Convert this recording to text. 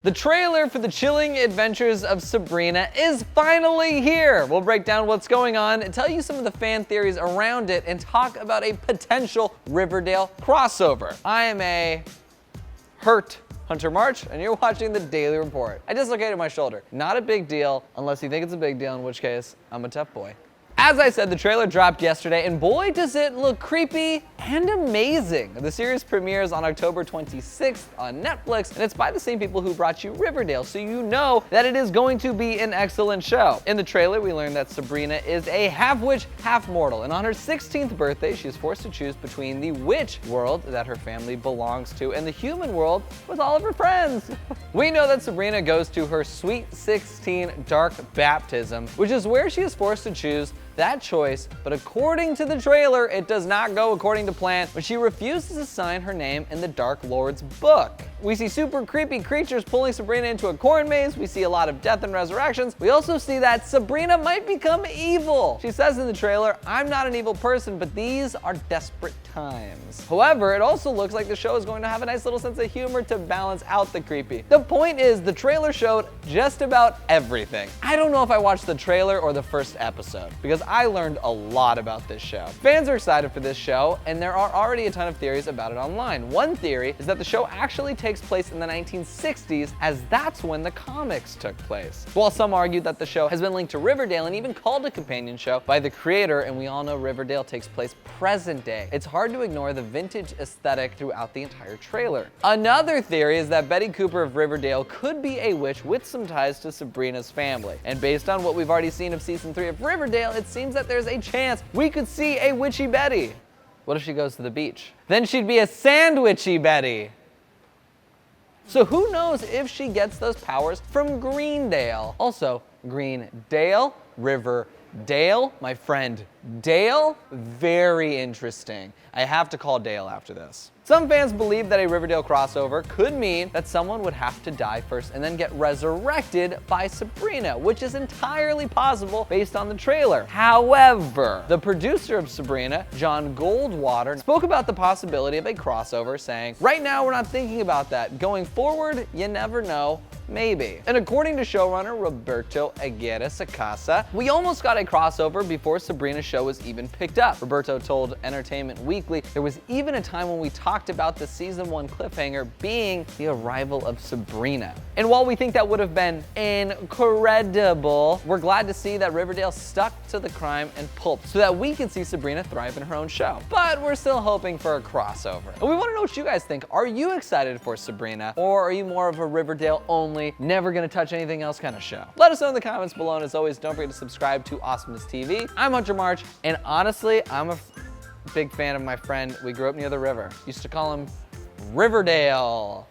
The trailer for the chilling Adventures of Sabrina is finally here. We'll break down what's going on, tell you some of the fan theories around it, and talk about a potential Riverdale crossover. I am a hurt Hunter March, and you're watching the Daily Report. I dislocated my shoulder. Not a big deal, unless you think it's a big deal, in which case, I'm a tough boy. As I said, the trailer dropped yesterday, and boy does it look creepy and amazing. The series premieres on October 26th on Netflix, and it's by the same people who brought you Riverdale, so you know that it is going to be an excellent show. In the trailer, we learn that Sabrina is a half-witch, half-mortal, and on her 16th birthday, she is forced to choose between the witch world that her family belongs to and the human world with all of her friends. We know that Sabrina goes to her Sweet 16 dark baptism, which is where she is forced to choose that choice, but according to the trailer, it does not go according to plan when she refuses to sign her name in the Dark Lord's book. We see super creepy creatures pulling Sabrina into a corn maze. We see a lot of death and resurrections. We also see that Sabrina might become evil. She says in the trailer, "I'm not an evil person, but these are desperate times." However, it also looks like the show is going to have a nice little sense of humor to balance out the creepy. The point is, the trailer showed just about everything. I don't know if I watched the trailer or the first episode, because I learned a lot about this show. Fans are excited for this show, and there are already a ton of theories about it online. One theory is that the show actually takes place in the 1960s, as that's when the comics took place. While some argue that the show has been linked to Riverdale and even called a companion show by the creator, and we all know Riverdale takes place present day, it's hard to ignore the vintage aesthetic throughout the entire trailer. Another theory is that Betty Cooper of Riverdale could be a witch with some ties to Sabrina's family. And based on what we've already seen of season 3 of Riverdale, it seems that there's a chance we could see a witchy Betty. What if she goes to the beach? Then she'd be a sandwichy Betty. So who knows if she gets those powers from Greendale. Also, Greendale, Riverdale, my friend Dale, very interesting. I have to call Dale after this. Some fans believe that a Riverdale crossover could mean that someone would have to die first and then get resurrected by Sabrina, which is entirely possible based on the trailer. However, the producer of Sabrina, John Goldwater, spoke about the possibility of a crossover, saying, "Right now we're not thinking about that. Going forward, you never know. Maybe." And according to showrunner Roberto Aguirre-Sacasa, we almost got a crossover before Sabrina's show was even picked up. Roberto told Entertainment Weekly, "There was even a time when we talked about the season 1 cliffhanger being the arrival of Sabrina." And while we think that would have been incredible, we're glad to see that Riverdale stuck to the crime and pulp so that we can see Sabrina thrive in her own show. But we're still hoping for a crossover. And we want to know what you guys think. Are you excited for Sabrina, or are you more of a Riverdale only, never gonna touch anything else kind of show? Let us know in the comments below, and as always, don't forget to subscribe to AwesomenessTV. I'm Hunter March, and honestly, I'm a big fan of my friend. We grew up near the river. Used to call him Riverdale.